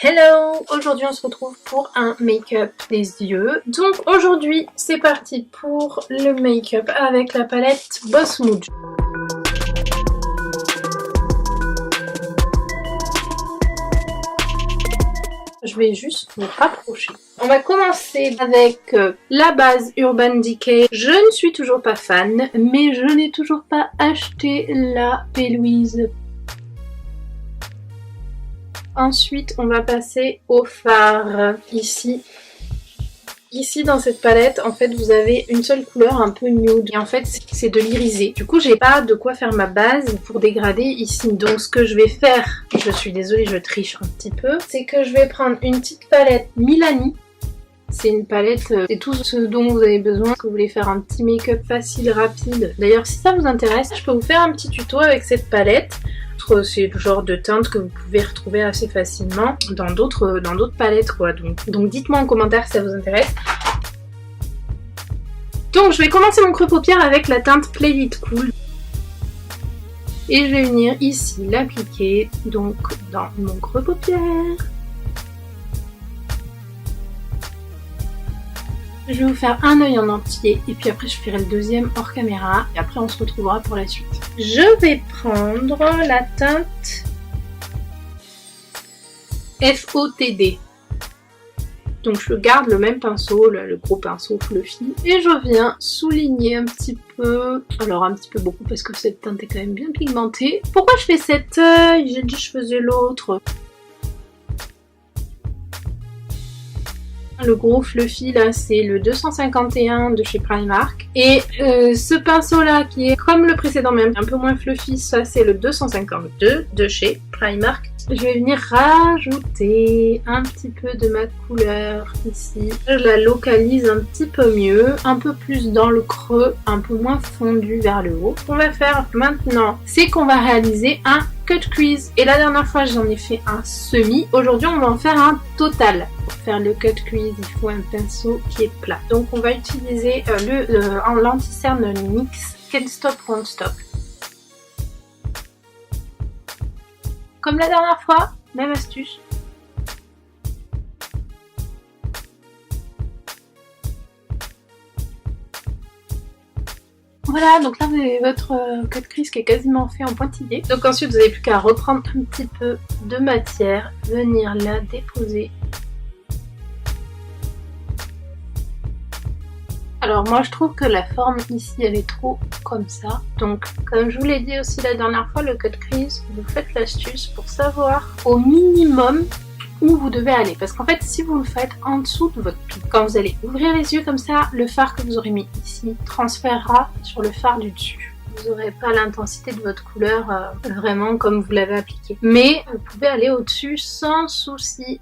Hello! Aujourd'hui on se retrouve pour un make-up des yeux. Donc aujourd'hui c'est parti pour le make-up avec la palette Boss Mood. Je vais juste me rapprocher. On va commencer avec la base Urban Decay. Je ne suis toujours pas fan, mais je n'ai toujours pas acheté la P-Louise. Ensuite, on va passer au fard. Ici dans cette palette, en fait, vous avez une seule couleur un peu nude. Et en fait, c'est de l'irisé. Du coup, j'ai pas de quoi faire ma base pour dégrader ici. Donc, ce que je vais faire, je suis désolée, je triche un petit peu, c'est que je vais prendre une petite palette Milani. C'est une palette, c'est tout ce dont vous avez besoin. Si vous voulez faire un petit make-up facile, rapide. D'ailleurs, si ça vous intéresse, je peux vous faire un petit tuto avec cette palette. C'est le genre de teinte que vous pouvez retrouver assez facilement dans d'autres palettes quoi. Donc dites-moi en commentaire si ça vous intéresse. Donc je vais commencer mon creux paupière avec la teinte Play It Cool. Et je vais venir ici l'appliquer donc dans mon creux paupière. Je vais vous faire un œil en entier et puis après je ferai le deuxième hors caméra et après on se retrouvera pour la suite. Je vais prendre la teinte FOTD. Donc je garde le même pinceau, le gros pinceau fluffy, et je viens souligner un petit peu, alors un petit peu beaucoup parce que cette teinte est quand même bien pigmentée. Pourquoi je fais cet œil? J'ai dit que je faisais l'autre. Le gros fluffy là c'est le 251 de chez Primark et ce pinceau là qui est comme le précédent même un peu moins fluffy, ça c'est le 252 de chez Primark. Je vais venir rajouter un petit peu de ma couleur ici. Je la localise un petit peu mieux, un peu plus dans le creux, un peu moins fondu vers le haut. Ce qu'on va faire maintenant, c'est qu'on va réaliser un cut crease. Et la dernière fois j'en ai fait un semi. Aujourd'hui on va en faire un total. Pour faire le cut crease, il faut un pinceau qui est plat. Donc on va utiliser l'anti-cerne NYX Can't Stop Won't Stop. Comme la dernière fois, même astuce. Voilà, donc là vous avez votre cut crease qui est quasiment fait en pointillé. Donc ensuite vous n'avez plus qu'à reprendre un petit peu de matière, venir la déposer. Alors moi je trouve que la forme ici elle est trop comme ça. Donc comme je vous l'ai dit aussi la dernière fois, le cut crease, vous faites l'astuce pour savoir au minimum où vous devez aller. Parce qu'en fait si vous le faites en dessous de votre pile, quand vous allez ouvrir les yeux comme ça, le fard que vous aurez mis ici transférera sur le fard du dessus. Vous n'aurez pas l'intensité de votre couleur vraiment comme vous l'avez appliqué. Mais vous pouvez aller au-dessus sans souci.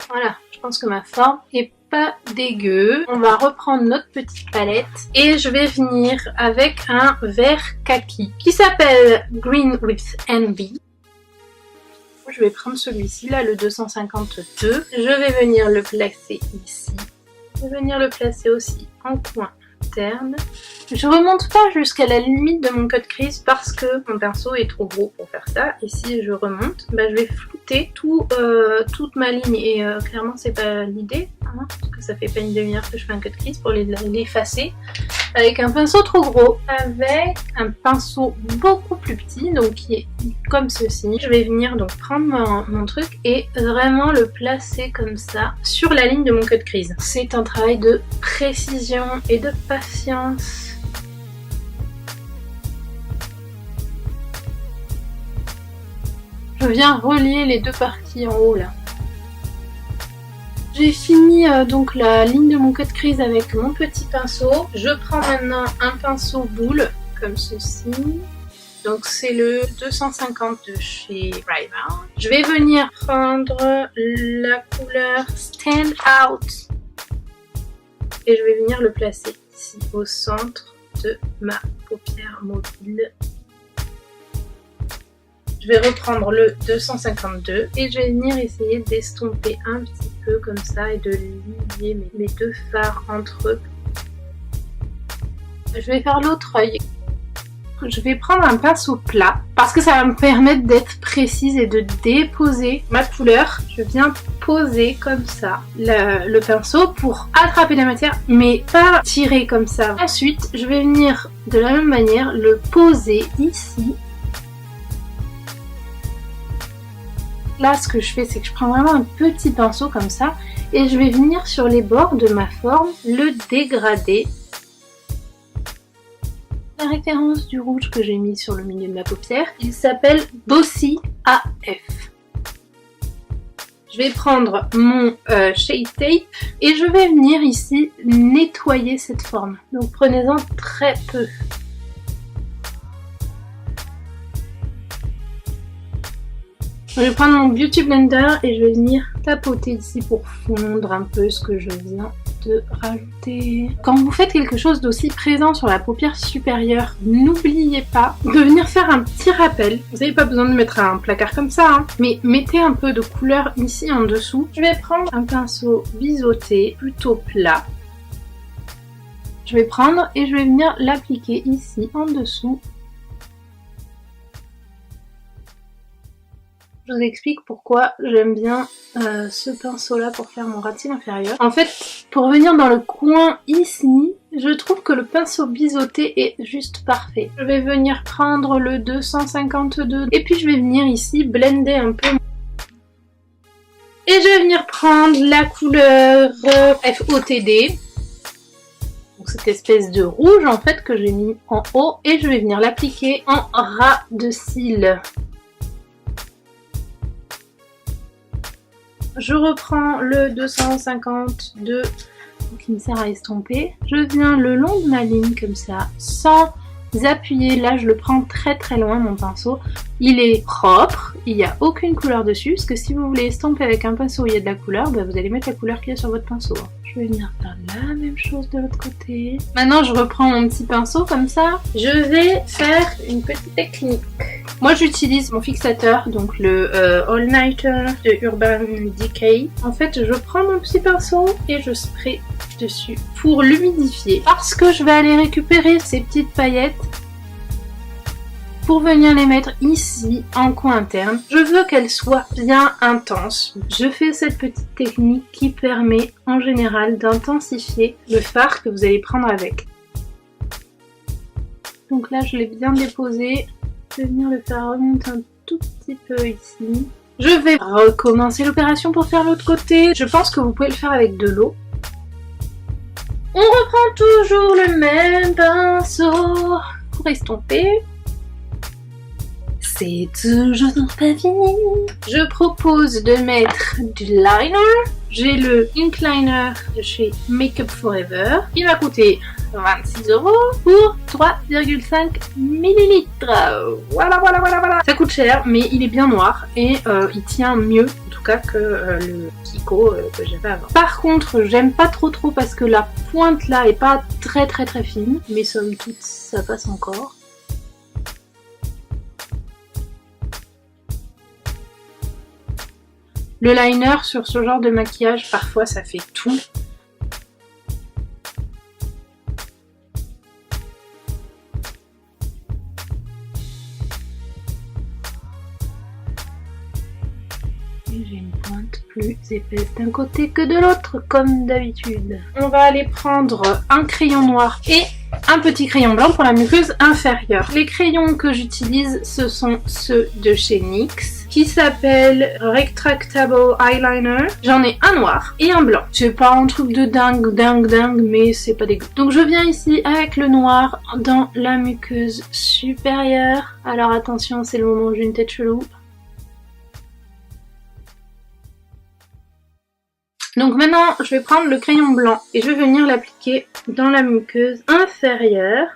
Voilà, je pense que ma forme est pas dégueu. On va reprendre notre petite palette et je vais venir avec un vert kaki qui s'appelle Green with Envy. Je vais prendre celui-ci là, le 252. Je vais venir le placer ici. Je vais venir le placer aussi en coin interne. Je remonte pas jusqu'à la limite de mon cut crease parce que mon pinceau est trop gros pour faire ça. Et si je remonte, bah, je vais flouter toute ma ligne. Et clairement c'est pas l'idée, hein, parce que ça fait pas une demi-heure que je fais un cut crease pour l'effacer. Avec un pinceau trop gros, avec un pinceau beaucoup plus petit, donc qui est comme ceci. Je vais venir donc prendre mon truc et vraiment le placer comme ça sur la ligne de mon cut crease. C'est un travail de précision et de patience. Je viens relier les deux parties en haut là. J'ai fini donc la ligne de mon cut crease avec mon petit pinceau. Je prends maintenant un pinceau boule comme ceci. Donc c'est le 250 de chez Primark. Je vais venir prendre la couleur Stand Out. Et je vais venir le placer ici au centre de ma paupière mobile. Je vais reprendre le 252 et je vais venir essayer d'estomper un petit peu comme ça et de lier mes deux fards entre eux. Je vais faire l'autre œil. Je vais prendre un pinceau plat parce que ça va me permettre d'être précise et de déposer ma couleur. Je viens poser comme ça le pinceau pour attraper la matière mais pas tirer comme ça. Ensuite, je vais venir de la même manière le poser ici. Là, ce que je fais, c'est que je prends vraiment un petit pinceau comme ça et je vais venir sur les bords de ma forme le dégrader. La référence du rouge que j'ai mis sur le milieu de ma paupière, il s'appelle Bossy AF. Je vais prendre mon Shade Tape et je vais venir ici nettoyer cette forme. Donc prenez-en très peu. Je vais prendre mon Beauty Blender et je vais venir tapoter ici pour fondre un peu ce que je viens de rajouter. Quand vous faites quelque chose d'aussi présent sur la paupière supérieure, n'oubliez pas de venir faire un petit rappel. Vous n'avez pas besoin de mettre un placard comme ça, hein, mais mettez un peu de couleur ici en dessous. Je vais prendre un pinceau biseauté plutôt plat. Je vais prendre et je vais venir l'appliquer ici en dessous. Je vous explique pourquoi j'aime bien ce pinceau là pour faire mon ras de cils inférieur. En fait, pour venir dans le coin ici, je trouve que le pinceau biseauté est juste parfait. Je vais venir prendre le 252 et puis je vais venir ici blender un peu. Et je vais venir prendre la couleur FOTD. Donc cette espèce de rouge en fait que j'ai mis en haut et je vais venir l'appliquer en ras de cils. Je reprends le 252 qui me sert à estomper. Je viens le long de ma ligne comme ça, sans appuyer. Là, je le prends très très loin mon pinceau. Il est propre, il n'y a aucune couleur dessus. Parce que si vous voulez estomper avec un pinceau où il y a de la couleur, bah, vous allez mettre la couleur qu'il y a sur votre pinceau. Je vais venir faire la même chose de l'autre côté. Maintenant, je reprends mon petit pinceau comme ça. Je vais faire une petite technique. Moi, j'utilise mon fixateur, donc le All Nighter de Urban Decay. En fait, je prends mon petit pinceau et je spray dessus pour l'humidifier. Parce que je vais aller récupérer ces petites paillettes pour venir les mettre ici en coin interne. Je veux qu'elles soient bien intenses. Je fais cette petite technique qui permet en général d'intensifier le fard que vous allez prendre avec. Donc là, je l'ai bien déposé. Je vais venir le faire remonter un tout petit peu ici. Je vais recommencer l'opération pour faire l'autre côté. Je pense que vous pouvez le faire avec de l'eau. On reprend toujours le même pinceau pour estomper. C'est toujours pas fini. Je propose de mettre du liner. J'ai le Ink Liner de chez Makeup Forever. Il m'a coûté 26 € pour 3,5 ml. Voilà. Ça coûte cher, mais il est bien noir et il tient mieux en tout cas que le Kiko que j'avais avant. Par contre, j'aime pas trop parce que la pointe là est pas très fine, mais somme toute ça passe encore. Le liner sur ce genre de maquillage, parfois ça fait tout. Et j'ai une pointe plus épaisse d'un côté que de l'autre, comme d'habitude. On va aller prendre un crayon noir et un petit crayon blanc pour la muqueuse inférieure. Les crayons que j'utilise, ce sont ceux de chez NYX, qui s'appelle Retractable Eyeliner. J'en ai un noir et un blanc. C'est pas un truc de dingue, mais c'est pas dégueu. Donc je viens ici avec le noir dans la muqueuse supérieure. Alors attention, c'est le moment où j'ai une tête chelou. Donc maintenant, je vais prendre le crayon blanc et je vais venir l'appliquer dans la muqueuse inférieure.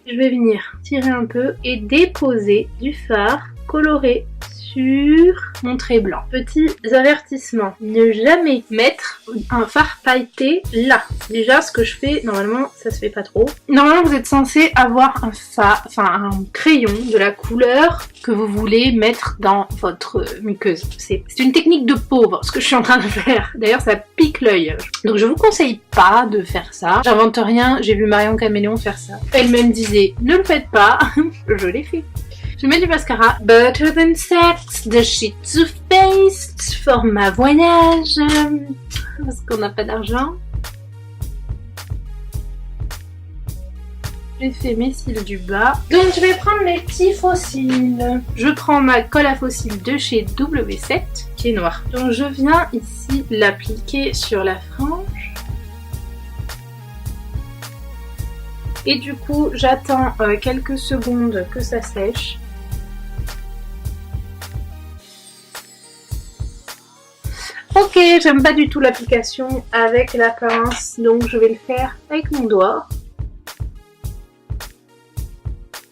Je vais venir tirer un peu et déposer du fard coloré sur mon trait blanc. Petit avertissement, ne jamais mettre un fard pailleté là. Déjà ce que je fais, normalement ça se fait pas trop. Normalement vous êtes censé avoir un crayon de la couleur que vous voulez mettre dans votre muqueuse. C'est une technique de pauvre ce que je suis en train de faire. D'ailleurs ça pique l'œil. Donc je vous conseille pas de faire ça. J'invente rien, j'ai vu Marion Caméléon faire ça. Elle-même disait ne le faites pas. Je l'ai fait. Je mets du mascara Better Than Sex de chez Too Faced, format voyage, parce qu'on n'a pas d'argent. J'ai fait mes cils du bas. Donc je vais prendre mes petits faux cils. Je prends ma colle à faux cils de chez W7, qui est noire. Donc je viens ici l'appliquer sur la frange. Et du coup, j'attends quelques secondes que ça sèche. Ok, j'aime pas du tout l'application avec la pince, donc je vais le faire avec mon doigt.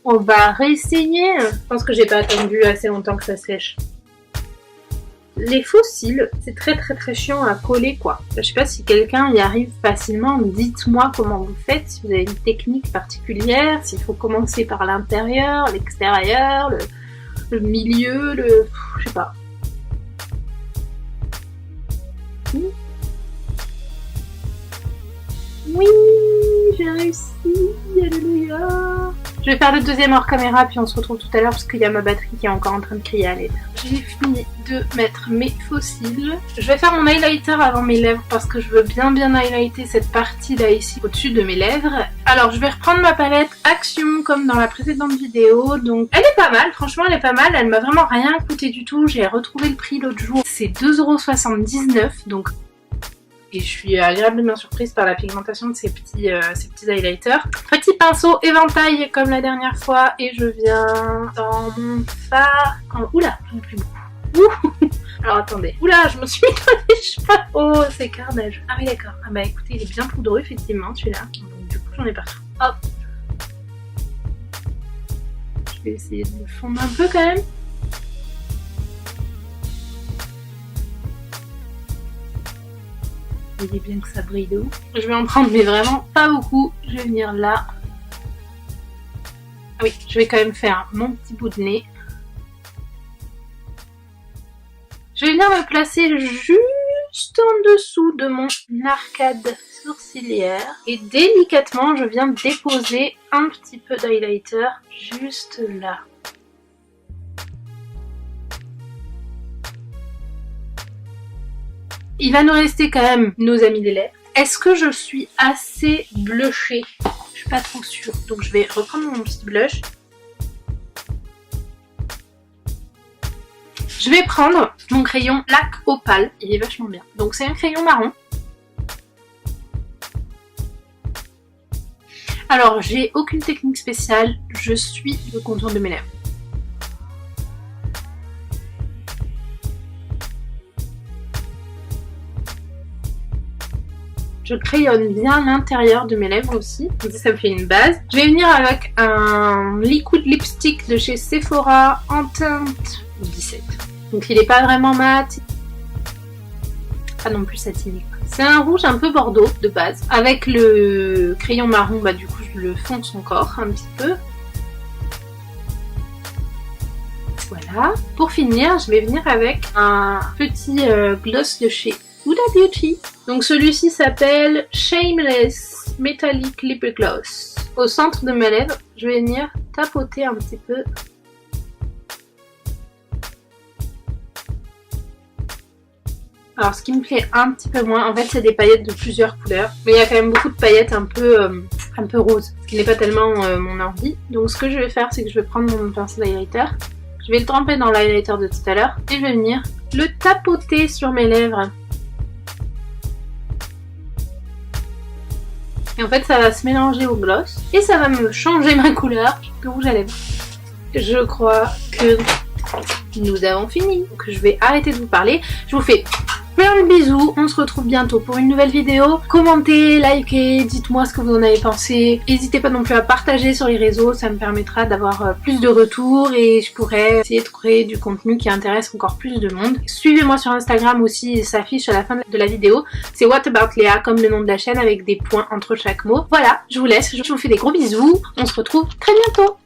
On va réessayer. Je pense que j'ai pas attendu assez longtemps que ça sèche. Les faux cils, c'est très chiant à coller quoi. Je sais pas si quelqu'un y arrive facilement, dites-moi comment vous faites, si vous avez une technique particulière, s'il faut commencer par l'intérieur, l'extérieur, le milieu, je sais pas. Oui, j'ai réussi, alléluia. Je vais faire le deuxième hors caméra puis on se retrouve tout à l'heure parce qu'il y a ma batterie qui est encore en train de crier à l'aide. J'ai fini de mettre mes faux cils. Je vais faire mon highlighter avant mes lèvres parce que je veux bien highlighter cette partie là ici au-dessus de mes lèvres. Alors je vais reprendre ma palette Action comme dans la précédente vidéo. Donc elle est pas mal, franchement elle est pas mal. Elle m'a vraiment rien coûté du tout. J'ai retrouvé le prix l'autre jour. C'est 2,79 €. Donc et je suis agréablement surprise par la pigmentation de ces petits highlighters. Petit pinceau éventail comme la dernière fois et je viens dans mon fard. Oula, j'en ai plus beaucoup. Alors attendez. Oula, je me suis mis dans les cheveux. Oh, c'est carnage. Ah oui d'accord. Ah bah écoutez, il est bien poudreux effectivement celui-là. Donc du coup j'en ai partout. Hop. Je vais essayer de le fondre un peu quand même. Vous voyez bien que ça brille de ouf. Je vais en prendre mais vraiment pas beaucoup. Je vais venir là. Ah oui, je vais quand même faire mon petit bout de nez. Je vais venir me placer juste en dessous de mon arcade sourcilière. Et délicatement, je viens déposer un petit peu d'highlighter juste là. Il va nous rester quand même nos amis des lèvres. Est-ce que je suis assez blushée? Je suis pas trop sûre. Donc je vais reprendre mon petit blush. Je vais prendre mon crayon Lac Opale. Il est vachement bien. Donc c'est un crayon marron. Alors j'ai aucune technique spéciale. Je suis le contour de mes lèvres. Je crayonne bien l'intérieur de mes lèvres aussi, comme ça me fait une base. Je vais venir avec un liquid lipstick de chez Sephora en teinte 17. Donc il n'est pas vraiment mat, pas non plus satiné. C'est un rouge un peu bordeaux de base. Avec le crayon marron, bah du coup je le fonce encore un petit peu. Voilà. Pour finir, je vais venir avec un petit gloss de chez Huda Beauty. Donc celui-ci s'appelle Shameless Metallic Lip Gloss. Au centre de mes lèvres, je vais venir tapoter un petit peu. Alors ce qui me plaît un petit peu moins, en fait c'est des paillettes de plusieurs couleurs. Mais il y a quand même beaucoup de paillettes un peu roses, ce qui n'est pas tellement mon envie. Donc ce que je vais faire, c'est que je vais prendre mon pinceau d'highlighter. Je vais le tremper dans l'highlighter de tout à l'heure. Et je vais venir le tapoter sur mes lèvres. Et en fait ça va se mélanger au gloss et ça va me changer ma couleur de rouge à lèvres. Je crois que nous avons fini. Donc je vais arrêter de vous parler. Je vous fais Plein de bisous, on se retrouve bientôt pour une nouvelle vidéo. Commentez, likez, dites-moi ce que vous en avez pensé. N'hésitez pas non plus à partager sur les réseaux, ça me permettra d'avoir plus de retours et je pourrais essayer de créer du contenu qui intéresse encore plus de monde. Suivez-moi sur Instagram aussi, ça s'affiche à la fin de la vidéo. C'est What About Léa, comme le nom de la chaîne avec des points entre chaque mot. Voilà, je vous laisse, je vous fais des gros bisous. On se retrouve très bientôt.